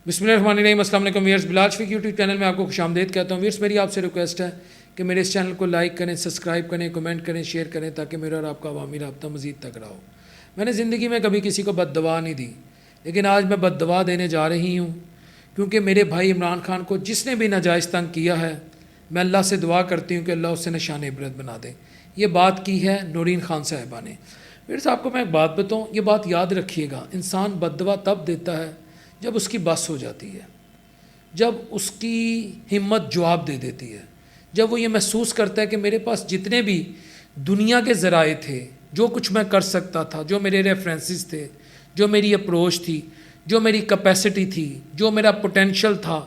बिस्मिल्लाहिर्रहमानिर्रहीम। अस्सलाम वालेकुम viewers, Bilal Shafiq YouTube channel में आपको खुशामदीद कहता हूँ। व्यूअर्स, मेरी आपसे रिक्वेस्ट है कि मेरे इस चैनल को लाइक करें, सब्सक्राइब करें, कमेंट करें, शेयर करें, ताकि मेरा और आपका अवामी रब्ता मज़ीद तगड़ा हो। मैंने ज़िंदगी में कभी किसी को बद्दुआ नहीं दी, लेकिन आज मैं बद्दुआ देने जा रही हूँ, क्योंकि मेरे भाई इमरान खान को जिसने भी नाजायज़ तंग किया है, मैं अल्लाह से दुआ करती हूँ कि अल्लाह उससे निशान इबरत बना दे। ये बात की है नूरीन खान साहिबा ने। फिर आपको मैं एक बात बताऊँ, ये बात याद रखिएगा, इंसान बद्दुआ तब देता है जब उसकी बस हो जाती है, जब उसकी हिम्मत जवाब दे देती है, जब वो ये महसूस करता है कि मेरे पास जितने भी दुनिया के ज़राए थे, जो कुछ मैं कर सकता था, जो मेरे रेफरेंसेस थे, जो मेरी अप्रोच थी, जो मेरी कैपेसिटी थी, जो मेरा पोटेंशियल था,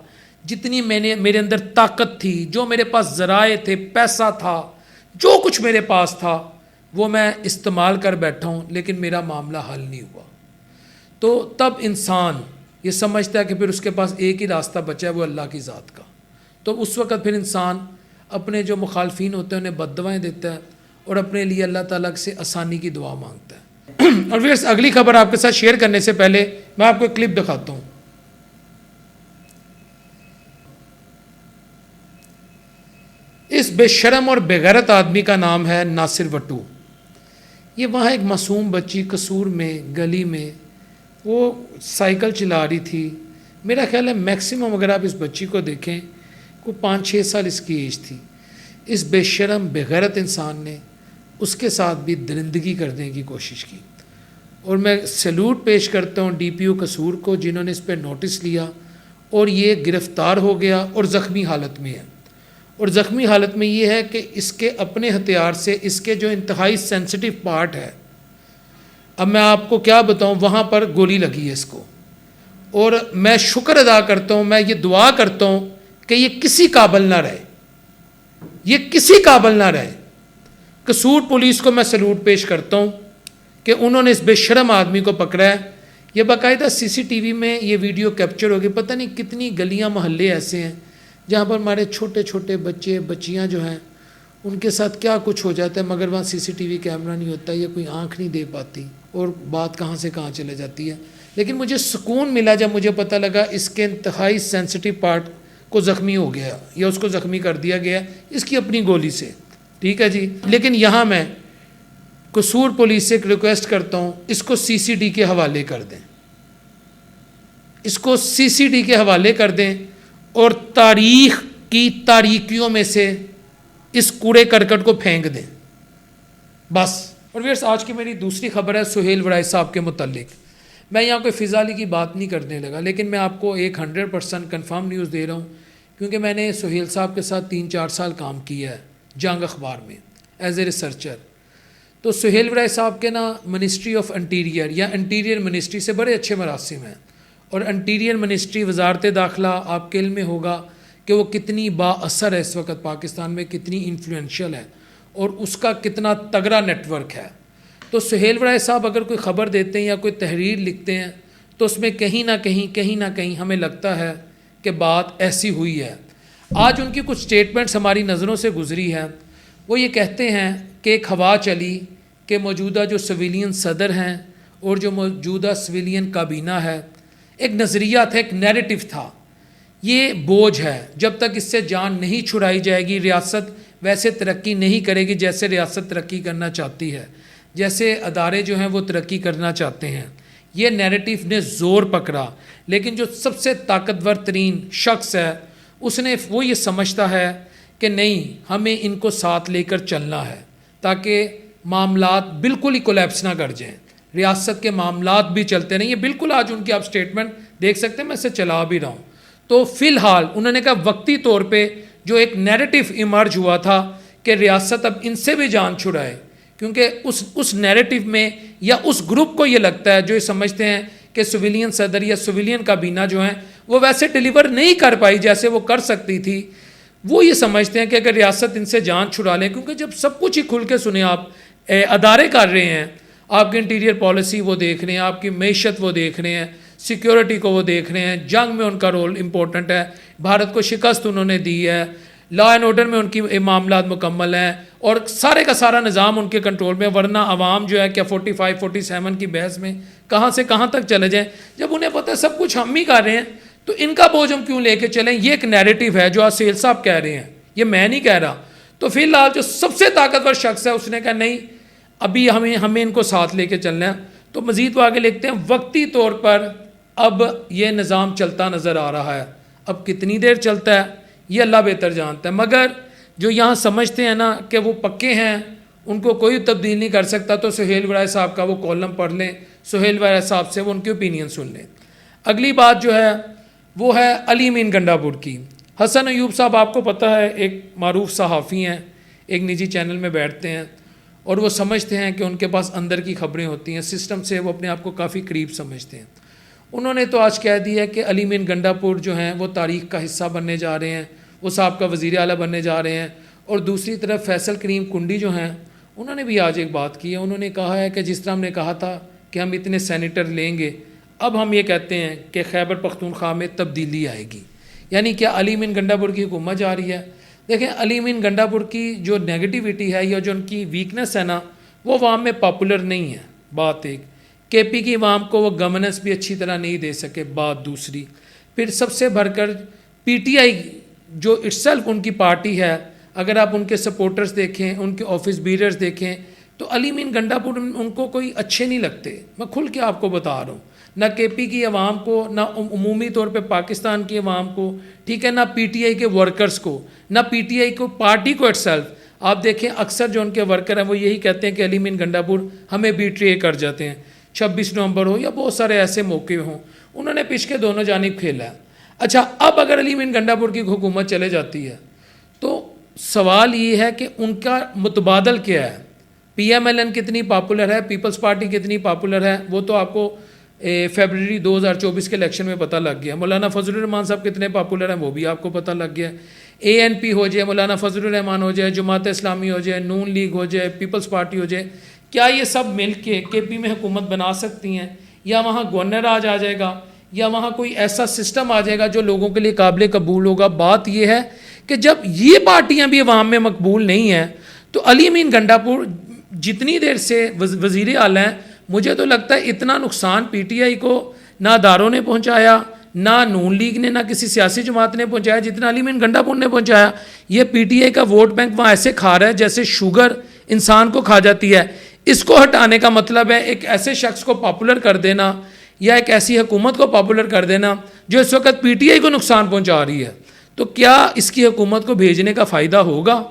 जितनी मेरे अंदर ताकत थी, जो मेरे पास ज़राए थे, पैसा था, जो कुछ मेरे पास था, वो मैं इस्तेमाल कर बैठा हूँ, लेकिन मेरा मामला हल नहीं हुआ। तो तब इंसान ये समझता है कि फिर उसके पास एक ही रास्ता बचा है, वो अल्लाह की ज़ात का। तो उस वक़्त फिर इंसान अपने जो मुखालफीन होते हैं उन्हें बद्दुआएं देता है और अपने लिए अल्लाह ताला से आसानी की दुआ मांगता है। और फिर अगली खबर आपके साथ शेयर करने से पहले मैं आपको एक क्लिप दिखाता हूँ। इस बेशरम और बेगैरत आदमी का नाम है नासिर वटू। ये वहाँ एक मासूम बच्ची कसूर में गली में वो साइकिल चला रही थी। मेरा ख्याल है मैक्सिमम अगर आप इस बच्ची को देखें, को 5-6 साल इसकी एज थी। इस बेशरम बेगैरत इंसान ने उसके साथ भी दरिंदगी करने की कोशिश की। और मैं सैल्यूट पेश करता हूँ DPO कसूर को, जिन्होंने इस पर नोटिस लिया और ये गिरफ़्तार हो गया और ज़ख्मी हालत में है। और ज़ख्मी हालत में ये है कि इसके अपने हथियार से इसके जो इंतहाई सेंसिटिव पार्ट है, अब मैं आपको क्या बताऊं, वहाँ पर गोली लगी है इसको। और मैं शुक्र अदा करता हूँ, मैं ये दुआ करता हूँ कि ये किसी काबिल ना रहे, ये किसी काबिल ना रहे। कसूर पुलिस को मैं सैल्यूट पेश करता हूँ कि उन्होंने इस बेशरम आदमी को पकड़ा है। ये बाकायदा CCTV में ये वीडियो कैप्चर होगी। पता नहीं कितनी गलियाँ मोहल्ले ऐसे हैं जहाँ पर हमारे छोटे छोटे बच्चे बच्चियाँ जो हैं उनके साथ क्या कुछ हो जाता है, मगर वहाँ CCTV कैमरा नहीं होता, या कोई आँख नहीं दे पाती और बात कहाँ से कहाँ चले जाती है। लेकिन मुझे सुकून मिला जब मुझे पता लगा इसके इंतहाई सेंसिटिव पार्ट को ज़ख्मी हो गया या उसको ज़ख्मी कर दिया गया इसकी अपनी गोली से। ठीक है जी। लेकिन यहाँ मैं कसूर पुलिस से एक रिक्वेस्ट करता हूँ, इसको CCD के हवाले कर दें, इसको CCD के हवाले कर दें और तारीख़ की तारीकियों में से इस कूड़े करकट को फेंक दें बस। और व्यूअर्स, आज की मेरी दूसरी खबर है सुहेल वड़ाई साहब के मुतल्लिक। मैं यहाँ कोई फ़िज़ाली की बात नहीं करने लगा, लेकिन मैं आपको एक 100% कन्फर्म न्यूज़ दे रहा हूँ, क्योंकि मैंने सुहेल साहब के साथ 3-4 साल काम किया है जंग अखबार में एज ए रिसर्चर। तो सुहेल वड़ाई साहब के ना मिनिस्ट्री ऑफ इंटीरियर या इंटीरियर मिनिस्ट्री से बड़े अच्छे मरासिम हैं। और इंटीरियर मिनिस्ट्री वजारत दाखिला, आपके इल्म में होगा कि वो कितनी बाअसर है इस वक्त पाकिस्तान में, कितनी इन्फ्लुएंशियल है और उसका कितना तगड़ा नेटवर्क है। तो सुहेल वड़ाई साहब अगर कोई ख़बर देते हैं या कोई तहरीर लिखते हैं तो उसमें कहीं ना कहीं हमें लगता है कि बात ऐसी हुई है। आज उनकी कुछ स्टेटमेंट्स हमारी नज़रों से गुजरी हैं। वो ये कहते हैं कि एक हवा चली कि मौजूदा जो सिविलियन सदर हैं और जो मौजूदा सिविलियन काबीना है, एक नज़रिया था, एक नैरेटिव था, ये बोझ है, जब तक इससे जान नहीं छुड़ाई जाएगी रियासत वैसे तरक्की नहीं करेगी जैसे रियासत तरक्की करना चाहती है, जैसे अदारे जो हैं वो तरक्की करना चाहते हैं। ये नैरेटिव ने ज़ोर पकड़ा। लेकिन जो सबसे ताकतवर तरीन शख्स है उसने वो ये समझता है कि नहीं, हमें इनको साथ लेकर चलना है ताकि मामलात बिल्कुल ही कोलैप्स ना कर जाएँ, रियासत के मामलात भी चलते रहें। ये बिल्कुल आज उनकी आप स्टेटमेंट देख सकते हैं, मैं इसे चला भी रहा हूँ। तो फ़िलहाल उन्होंने कहा वक्ती तौर पे जो एक नैरेटिव इमर्ज हुआ था कि रियासत अब इनसे भी जान छुड़ाए, क्योंकि उस नैरेटिव में या उस ग्रुप को ये लगता है जो ये समझते हैं कि सिविलियन सदर या सिविलियन काबीना जो हैं वो वैसे डिलीवर नहीं कर पाई जैसे वो कर सकती थी। वो ये समझते हैं कि अगर रियासत इनसे जान छुड़ा लें, क्योंकि जब सब कुछ ही खुल के सुने आप अदारे कर रहे हैं, आपकी इंटीरियर पॉलिसी वो देख रहे हैं, आपकी मैशत वो देख रहे हैं, सिक्योरिटी को वो देख रहे हैं, जंग में उनका रोल इम्पोर्टेंट है, भारत को शिकस्त उन्होंने दी है, लॉ एंड ऑर्डर में उनकी मामलात मुकम्मल हैं और सारे का सारा निज़ाम उनके कंट्रोल में। वरना आवाम जो है क्या 45-47 की बहस में कहाँ से कहाँ तक चले जाएं, जब उन्हें पता है सब कुछ हम ही कर रहे हैं, तो इनका बोझ हम क्यों लेके चलें? ये एक नैरेटिव है जो आज सेल साहब कह रहे हैं, ये मैं नहीं कह रहा। तो फिलहाल जो सबसे ताकतवर शख्स है उसने कहा नहीं, अभी हमें इनको साथ लेके चलना है। तो मज़ीद वो आगे लिखते हैं, वक्ती तौर पर अब ये निज़ाम चलता नज़र आ रहा है, अब कितनी देर चलता है ये अल्लाह बेहतर जानता है, मगर जो यहाँ समझते हैं ना कि वो पक्के हैं, उनको कोई तब्दील नहीं कर सकता, तो सुहेल वराय साहब का वो कॉलम पढ़ लें, सुहेल वराय साहब से वो उनकी ओपिनियन सुन लें। अगली बात जो है वो है अली मीन गंडापुर की। हसन अयूब साहब आपको पता है एक मारूफ सहाफ़ी हैं, एक निजी चैनल में बैठते हैं और वो समझते हैं कि उनके पास अंदर की खबरें होती हैं, सिस्टम से वो अपने आप को काफ़ी करीब समझते हैं। उन्होंने तो आज कह दिया कि अली मीन गंडापुर जो हैं वो तारीख़ का हिस्सा बनने जा रहे हैं, वो साहब का वज़ीर आला बनने जा रहे हैं। और दूसरी तरफ फैसल करीम कुंडी जो हैं उन्होंने भी आज एक बात की है, उन्होंने कहा है कि जिस तरह हमने कहा था कि हम इतने सेनेटर लेंगे, अब हम ये कहते हैं कि खैबर पख्तूनख्वा में तब्दीली आएगी। यानी क्या अली मीन गंडापुर की हुकूमत जा रही है? देखें, अली मीन गंडापुर की जो नेगेटिविटी है या जो उनकी वीकनेस है ना, वो अवाम में पॉपुलर नहीं है। बात एक, केपी की अवाम को वो गवर्नेंस भी अच्छी तरह नहीं दे सके। बात दूसरी, फिर सबसे भरकर पीटीआई जो इटसेल्फ उनकी पार्टी है, अगर आप उनके सपोर्टर्स देखें, उनके ऑफिस बीरर्स देखें, तो अली मीन गंडापुर उनको कोई अच्छे नहीं लगते। मैं खुल के आपको बता रहा हूँ, ना केपी की आवाम को, ना उमूमी तौर पे पाकिस्तान की आवाम को, ठीक है, ना पीटीआई के वर्कर्स को, ना पीटीआई को पार्टी को इटसेल्फ। आप देखें अक्सर जो उनके वर्कर हैं वो यही कहते हैं कि अली मीन गंडापुर हमें बीट्रे कर जाते हैं। 26 नवंबर हो या बहुत सारे ऐसे मौके हों, उन्होंने पिछके दोनों जानिब खेला है। अच्छा, अब अगर अली मीन गंडापुर की हुकूमत चले जाती है तो सवाल ये है कि उनका मुतबादल क्या है। पीएमएलएन कितनी पॉपुलर है, पीपल्स पार्टी कितनी पॉपुलर है, वो तो आपको फरवरी 2024 के इलेक्शन में पता लग गया। मौलाना फजलुर रहमान साहब कितने पॉपुलर हैं वो भी आपको पता लग गया। एएनपी हो जाए, मौलाना फजलुर रहमान हो जाए, जमात इस्लामी हो जाए, नून लीग हो जाए, पीपल्स पार्टी हो जाए, क्या ये सब मिल के केपी में हुकूमत बना सकती हैं? या वहाँ गवर्नर राज आ जाएगा, या वहाँ कोई ऐसा सिस्टम आ जाएगा जो लोगों के लिए काबिल कबूल होगा? बात यह है कि जब ये पार्टियां भी अवाम में मकबूल नहीं हैं तो अली मीन गंडापुर जितनी देर से वज़ीर आला हैं, मुझे तो लगता है इतना नुकसान पीटीआई को ना दारों ने पहुंचाया, ना नून लीग ने, ना किसी सियासी जमात ने पहुंचाया जितना अली मीन गंडापुर ने पहुंचाया। ये पीटीआई का वोट बैंक वहाँ ऐसे खा रहा है जैसे शुगर इंसान को खा जाती है। इसको हटाने का मतलब है एक ऐसे शख्स को पॉपुलर कर देना या एक ऐसी हुकूमत को पॉपुलर कर देना जो इस वक्त पीटीआई को नुकसान पहुँचा रही है। तो क्या इसकी हुकूमत को भेजने का फ़ायदा होगा?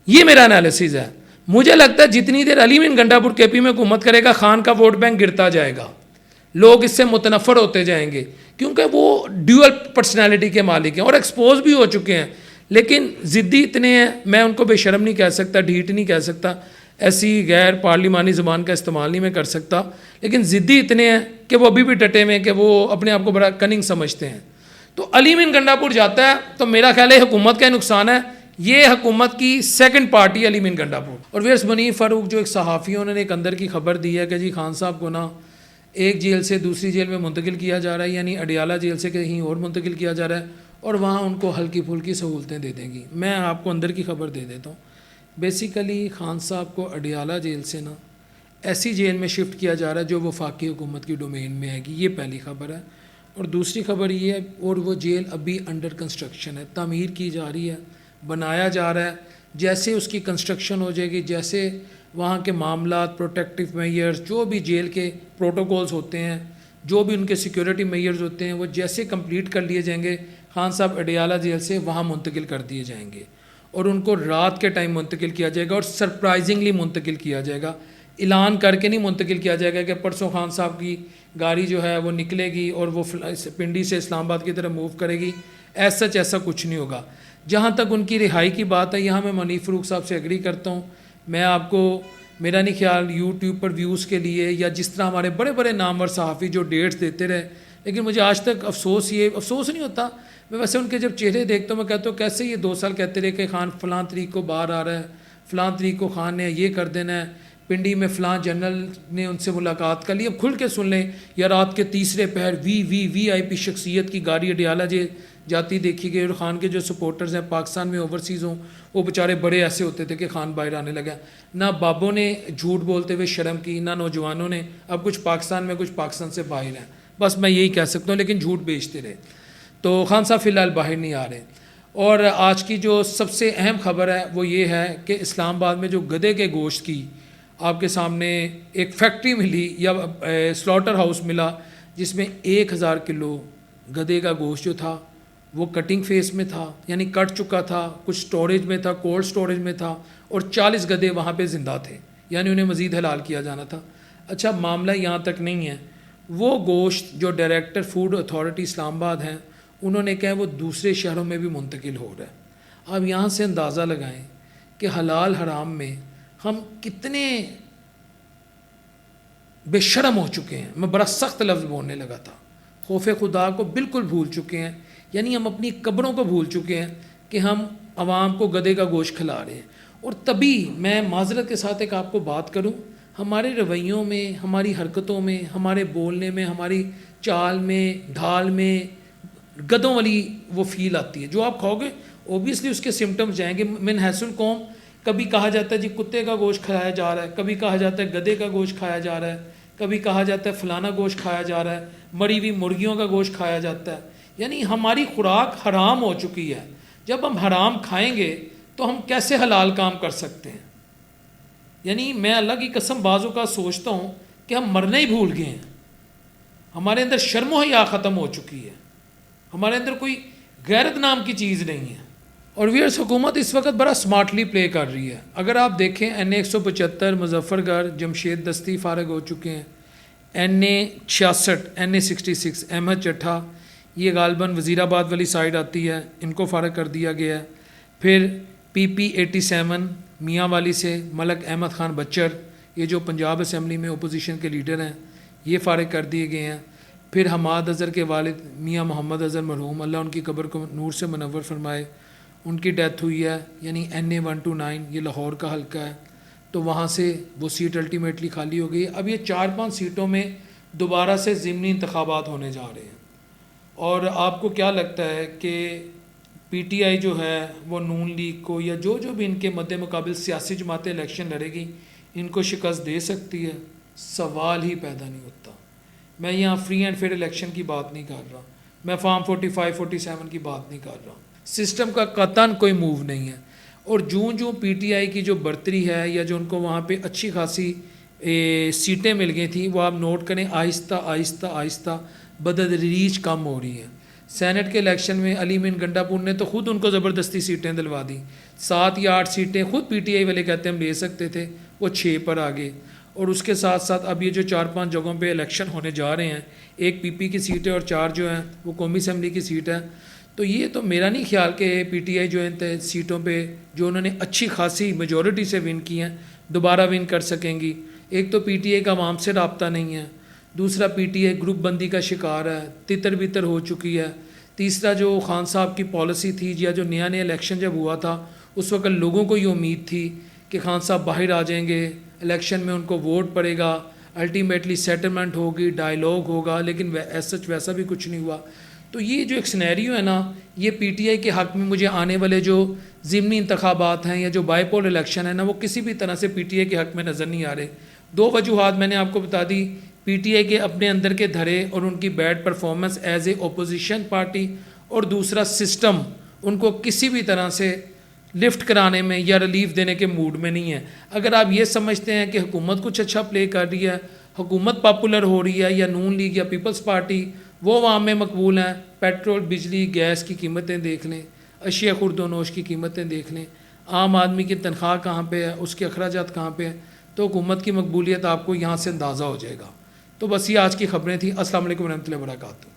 ये मेरा एनालिसिस है। मुझे लगता है जितनी देर अली मीन गंडापुर केपी में हुकूमत करेगा, खान का वोट बैंक गिरता जाएगा, लोग इससे मुतनफ़र होते जाएंगे, क्योंकि वो ड्यूअल पर्सनैलिटी के मालिक हैं और एक्सपोज भी हो चुके हैं। लेकिन ज़िद्दी इतने हैं, मैं उनको बेशरम नहीं कह सकता, ढीठ नहीं कह सकता, ऐसी गैर पार्लिमानी ज़बान का इस्तेमाल नहीं मैं कर सकता, लेकिन ज़िद्दी इतने हैं कि वो अभी भी डटे हुए हैं कि वो अपने आप को बड़ा कनिंग समझते हैं। तो अली मीन गंडापुर जाता है तो मेरा ख्याल है हुकूमत का नुकसान है। ये हुकूमत की second party Ali mean Gandapur. और वेयर्स मुनीफ फ़ारूक जो एक सहाफ़ी, उन्होंने एक अंदर की खबर दी है कि जी खान साहब को ना एक जेल से दूसरी जेल में मुंतकिल किया जा रहा है, यानी अडियाला जेल से कहीं और मुंतकिल किया जा रहा है और वहाँ उनको हल्की फुल्की सहूलतें दे देंगी। मैं आपको अंदर की खबर दे देता हूँ। बेसिकली खान साहब को अडियाला जेल से ना ऐसी जेल में शिफ्ट किया जा रहा है जो वफाकी हुकूमत की डोमेन में आएगी। ये पहली खबर है। और दूसरी खबर ये है, और वो जेल अभी अंडर कंस्ट्रक्शन है, तामीर की जा रही है, बनाया जा रहा है। जैसे उसकी कंस्ट्रक्शन हो जाएगी, जैसे वहाँ के मामलात, प्रोटेक्टिव मेयर्स, जो भी जेल के प्रोटोकॉल्स होते हैं, जो भी उनके सिक्योरिटी मेयर्स होते हैं, वो जैसे कंप्लीट कर लिए जाएंगे, खान साहब अडियाला जेल से वहाँ मुंतकिल कर दिए जाएंगे और उनको रात के टाइम मुंतकिल किया जाएगा और सरप्राइजिंगली मुंतकिल किया जाएगा। ऐलान करके नहीं मुंतकिल किया जाएगा कि परसों खान साहब की गाड़ी जो है वो निकलेगी और वो पिंडी से इस्लामाबाद की तरफ मूव करेगी। ऐसा कुछ नहीं होगा। जहाँ तक उनकी रिहाई की बात है, यहाँ मैं मुनीफ फ़ारूक साहब से एग्री करता हूँ। मैं आपको, मेरा नहीं ख्याल यूट्यूब पर व्यूज़ के लिए या जिस तरह हमारे बड़े बड़े नामवर सहाफ़ी जो डेट्स देते रहे, लेकिन मुझे आज तक अफसोस नहीं होता। मैं वैसे उनके जब चेहरे देखता हूँ मैं कहता हूँ कैसे ये 2 साल कहते रहे कि खान फ़लाँ तरीक को बाहर आ रहा है, फ़लाँ तरीक को खान ने ये कर देना है, पिंडी में फ़लाँ जनरल ने उनसे मुलाकात कर ली। अब खुल के सुन लें, या रात के तीसरे पहर VIP शख्सियत की गाड़ी अडियाला जाती देखी गई। और ख़ान के जो सपोर्टर्स हैं पाकिस्तान में ओवरसीज़ हों, वो बेचारे बड़े ऐसे होते थे कि ख़ान बाहर आने लगा। ना बाबों ने झूठ बोलते हुए शर्म की, ना नौजवानों ने। अब कुछ पाकिस्तान में, कुछ पाकिस्तान से बाहर हैं। बस मैं यही कह सकता हूँ, लेकिन झूठ बेचते रहे। तो खान साहब फ़िलहाल बाहर नहीं आ रहे। और आज की जो सबसे अहम खबर है वो ये है कि इस्लामाबाद में जो गधे के गोश्त की आपके सामने एक फैक्ट्री मिली या स्लॉटर हाउस मिला, जिसमें 1000 किलो गधे का गोश्त जो था वो कटिंग फेस में था, यानी कट चुका था, कुछ स्टोरेज में था, कोल्ड स्टोरेज में था, और 40 गधे वहाँ पे ज़िंदा थे, यानी उन्हें मज़ीद हलाल किया जाना था। अच्छा, मामला यहाँ तक नहीं है। वो गोश्त जो डायरेक्टर फूड अथॉरिटी इस्लामाबाद हैं उन्होंने कहा वो दूसरे शहरों में भी मुंतकिल हो रहा है। अब यहाँ से अंदाज़ा लगाएं कि हलाल हराम में हम कितने बेशर्म हो चुके हैं। मैं बड़ा सख्त लफ्ज़ बोलने लगा था। खौफ खुदा को बिल्कुल भूल चुके हैं, यानी हम अपनी कब्रों को भूल चुके हैं कि हम आवाम को गधे का गोश्त खिला रहे हैं। और तभी मैं माजरत के साथ एक आपको बात करूं, हमारे रवैयों में, हमारी हरकतों में, हमारे बोलने में, हमारी चाल में, ढाल में गधों वाली वो फील आती है। जो आप खाओगे ओबियसली उसके सिम्टम्स जाएंगे। मिन हैसुल कौम, कभी कहा जाता है जी कुत्ते का गोश्त खाया जा रहा है, कभी कहा जाता है गधे का गोश्त खाया जा रहा है, कभी कहा जाता है फलाना गोश्त खाया जा रहा है, मरी हुई मुर्गियों का गोश्त खाया जाता है। यानी हमारी खुराक हराम हो चुकी है। जब हम हराम खाएंगे तो हम कैसे हलाल काम कर सकते हैं? यानी मैं अल्लाह की कसम बाज़ों का सोचता हूँ कि हम मरने ही भूल गए हैं। हमारे अंदर शर्म हया ख़त्म हो चुकी है, हमारे अंदर कोई गैरत नाम की चीज़ नहीं है। और वीयर्स, हुकूमत इस वक्त बड़ा स्मार्टली प्ले कर रही है। अगर आप देखें NA 175 मुजफ्फरगढ़ जमशेद दस्ती फारग हो चुके हैं, NA 66 NA 66 अहमद चट्ठा, ये गालबन वज़ीराबाद वाली साइड आती है, इनको फारग कर दिया गया है। फिर PP 87 मियाँ वाली से मलक अहमद ख़ान बच्चर, ये जो पंजाब असम्बली में अपोजिशन के लीडर हैं, ये फारग कर दिए गए हैं। फिर हमाद अज़हर के वालिद मियाँ मोहम्मद अज़हर मरहूम, अल्लाह उनकी कब्र को नूर से मुनव्वर फरमाए, उनकी डेथ हुई है। यानी NA 129 ये लाहौर का हल्का है, तो वहाँ से वो सीट अल्टीमेटली खाली हो गई। अब ये 4-5 सीटों में दोबारा से ज़िमनी इंतखाबात होने जा रहे हैं। और आपको क्या लगता है कि PTI जो है वो नून लीग को या जो भी इनके मद्दे मुकाबिल सियासी जमातें इलेक्शन लड़ेगी, इनको शिकस्त दे सकती है? सवाल ही पैदा नहीं होता। मैं यहाँ फ्री एंड फेयर इलेक्शन की बात नहीं कर रहा, मैं फार्म 45-47 की बात नहीं कर रहा। सिस्टम का कतन कोई मूव नहीं है। और जूं PTI की जो बढ़तरी है या जो उनको वहाँ पे अच्छी खासी सीटें मिल गई थी, वो आप नोट करें आहिस्ता आहिस्ता आहिस्ता बदतदरीज कम हो रही हैं। सेनेट के इलेक्शन में अली मीन गंडापुर ने तो ख़ुद उनको ज़बरदस्ती सीटें दिलवा दी। 7 या 8 सीटें खुद PTI वाले कहते हैं हम ले सकते थे, वो 6 पर आ गए। और उसके साथ साथ अब ये जो 4-5 जगहों पे इलेक्शन होने जा रहे हैं, एक PP की सीट है और 4 जो हैं वो कौमी असम्बली की सीट है। तो ये तो मेरा नहीं ख्याल कि PTI जो इन सीटों पे जो उन्होंने अच्छी खासी मेजॉरिटी से विन की हैं दोबारा विन कर सकेंगी। एक तो PTI का आवाम से रब्ता नहीं है, दूसरा PTI ग्रुप बंदी का शिकार है, तितर बितर हो चुकी है। तीसरा जो खान साहब की पॉलिसी थी या जो नया इलेक्शन जब हुआ था उस वक्त लोगों को ये उम्मीद थी कि खान साहब बाहर आ जाएंगे, इलेक्शन में उनको वोट पड़ेगा, अल्टीमेटली सेटलमेंट होगी, डायलॉग होगा, लेकिन सच वैसा भी कुछ नहीं हुआ। तो ये जो एक सिनेरियो है ना, ये PTI के हक़ में मुझे आने वाले जो ज़िमनी इंतखाबात हैं या जो बाईपोल इलेक्शन है ना, वो किसी भी तरह से PTI के हक़ में नज़र नहीं आ रहे। 2 वजूहात मैंने आपको बता दी, PTI के अपने अंदर के धरे और उनकी bad performance as a opposition party, और दूसरा सिस्टम उनको किसी भी तरह से लिफ्ट कराने में या रिलीफ देने के मूड में नहीं है। अगर आप ये समझते हैं कि हुकूमत कुछ अच्छा प्ले कर रही है, हुकूमत पॉपुलर हो रही है, या नून लीग या पीपल्स पार्टी वो आवाम में मकबूल हैं, पेट्रोल बिजली गैस की कीमतें देख लें, अशिया खुर्दोनोश की कीमतें देख लें, आम आदमी की तनख्वाह कहाँ पे है, उसके अखराजात कहाँ पे हैं, तो हुकूमत की मकबूलियत आपको यहाँ से अंदाज़ा हो जाएगा। तो बस ये आज की खबरें थी। अस्सलाम वालेकुम रहमतुल्लाहि व बरकातहू।